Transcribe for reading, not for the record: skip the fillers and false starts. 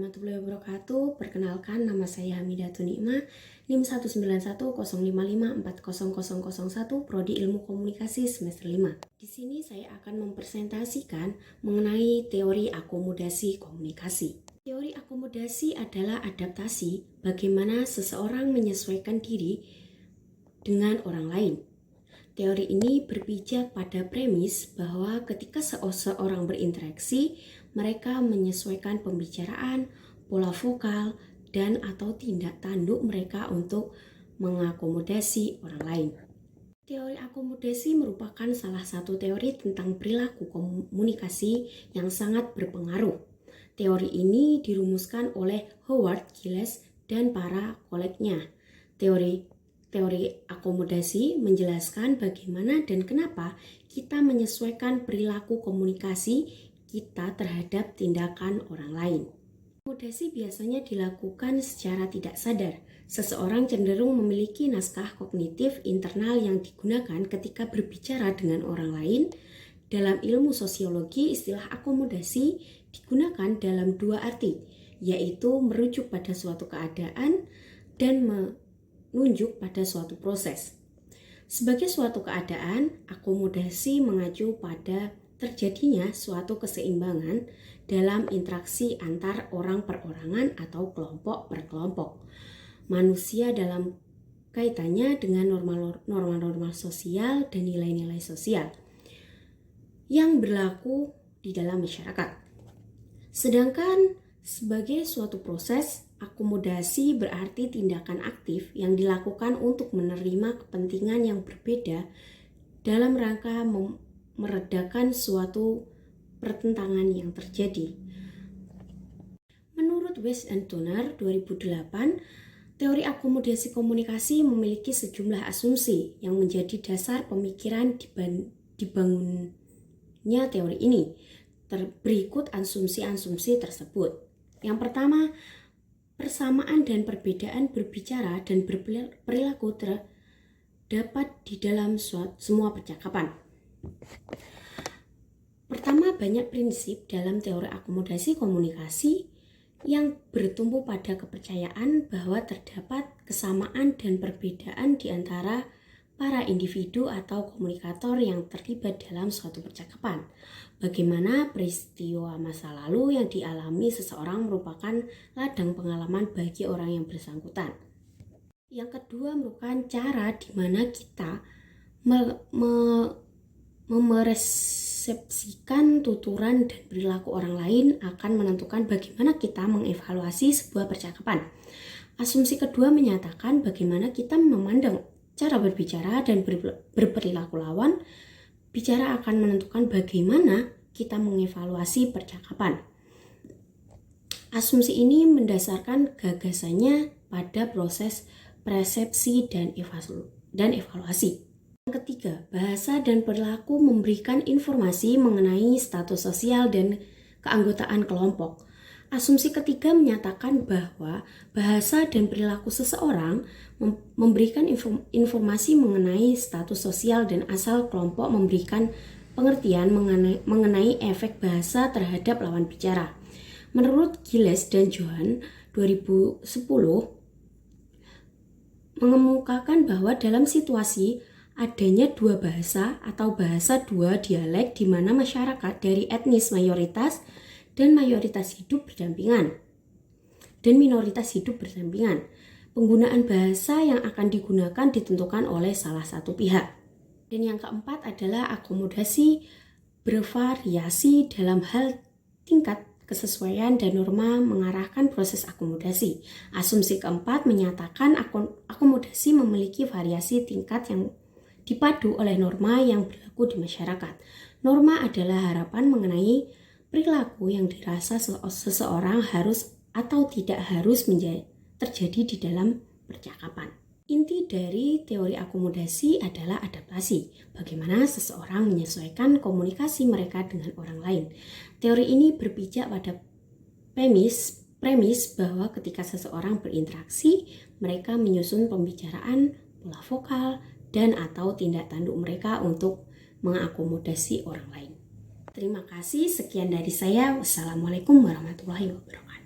warahmatullahi wabarakatuh. Perkenalkan, nama saya Hamidatun Nikmah, NIM 19105540001, Prodi Ilmu Komunikasi semester 5. Di sini saya akan mempresentasikan mengenai teori akomodasi komunikasi. Teori akomodasi adalah adaptasi bagaimana seseorang menyesuaikan diri dengan orang lain. Teori ini berpijak pada premis bahwa ketika seseorang berinteraksi, mereka menyesuaikan pembicaraan, pola vokal, dan atau tindak tanduk mereka untuk mengakomodasi orang lain. Teori akomodasi merupakan salah satu teori tentang perilaku komunikasi yang sangat berpengaruh. Teori ini dirumuskan oleh Howard Giles dan para kolegnya. Teori akomodasi menjelaskan bagaimana dan kenapa kita menyesuaikan perilaku komunikasi kita terhadap tindakan orang lain. Akomodasi biasanya dilakukan secara tidak sadar. Seseorang cenderung memiliki naskah kognitif internal yang digunakan ketika berbicara dengan orang lain. Dalam ilmu sosiologi, istilah akomodasi digunakan dalam dua arti, yaitu merujuk pada suatu keadaan dan menunjuk pada suatu proses. Sebagai suatu keadaan, akomodasi mengacu pada terjadinya suatu keseimbangan dalam interaksi antar orang perorangan atau kelompok per kelompok. Manusia dalam kaitannya dengan norma-norma sosial dan nilai-nilai sosial yang berlaku di dalam masyarakat. Sedangkan sebagai suatu proses, akomodasi berarti tindakan aktif yang dilakukan untuk menerima kepentingan yang berbeda dalam rangka meredakan suatu pertentangan yang terjadi. Menurut West and Turner 2008, teori akomodasi komunikasi memiliki sejumlah asumsi yang menjadi dasar pemikiran dibangunnya teori ini. Berikut asumsi-asumsi tersebut. Yang pertama, persamaan dan perbedaan berbicara dan berperilaku terdapat di dalam semua percakapan. Pertama, banyak prinsip dalam teori akomodasi komunikasi yang bertumpu pada kepercayaan bahwa terdapat kesamaan dan perbedaan di antara para individu atau komunikator yang terlibat dalam suatu percakapan. Bagaimana peristiwa masa lalu yang dialami seseorang merupakan ladang pengalaman bagi orang yang bersangkutan. Yang kedua merupakan cara di mana kita memersepsikan tuturan dan perilaku orang lain akan menentukan bagaimana kita mengevaluasi sebuah percakapan. Asumsi kedua menyatakan bagaimana kita memandang cara berbicara dan berperilaku lawan bicara akan menentukan bagaimana kita mengevaluasi percakapan. Asumsi ini mendasarkan gagasannya pada proses persepsi dan evaluasi. Yang ketiga, bahasa dan perilaku memberikan informasi mengenai status sosial dan keanggotaan kelompok. Asumsi ketiga menyatakan bahwa bahasa dan perilaku seseorang memberikan informasi mengenai status sosial dan asal kelompok memberikan pengertian mengenai efek bahasa terhadap lawan bicara. Menurut Giles dan Johan 2010 mengemukakan bahwa dalam situasi adanya dua bahasa atau bahasa dua dialek di mana masyarakat dari etnis mayoritas dan mayoritas hidup berdampingan dan minoritas hidup berdampingan. Penggunaan bahasa yang akan digunakan ditentukan oleh salah satu pihak. Dan yang keempat adalah akomodasi bervariasi dalam hal tingkat kesesuaian dan norma mengarahkan proses akomodasi. Asumsi keempat menyatakan akomodasi memiliki variasi tingkat yang dipadu oleh norma yang berlaku di masyarakat. Norma adalah harapan mengenai perilaku yang dirasa seseorang harus atau tidak harus terjadi di dalam percakapan. Inti dari teori akomodasi adalah adaptasi, bagaimana seseorang menyesuaikan komunikasi mereka dengan orang lain. Teori ini berpijak pada premis bahwa ketika seseorang berinteraksi, mereka menyusun pembicaraan, pola vokal, dan atau tindak tanduk mereka untuk mengakomodasi orang lain. Terima kasih, sekian dari saya. Wassalamualaikum warahmatullahi wabarakatuh.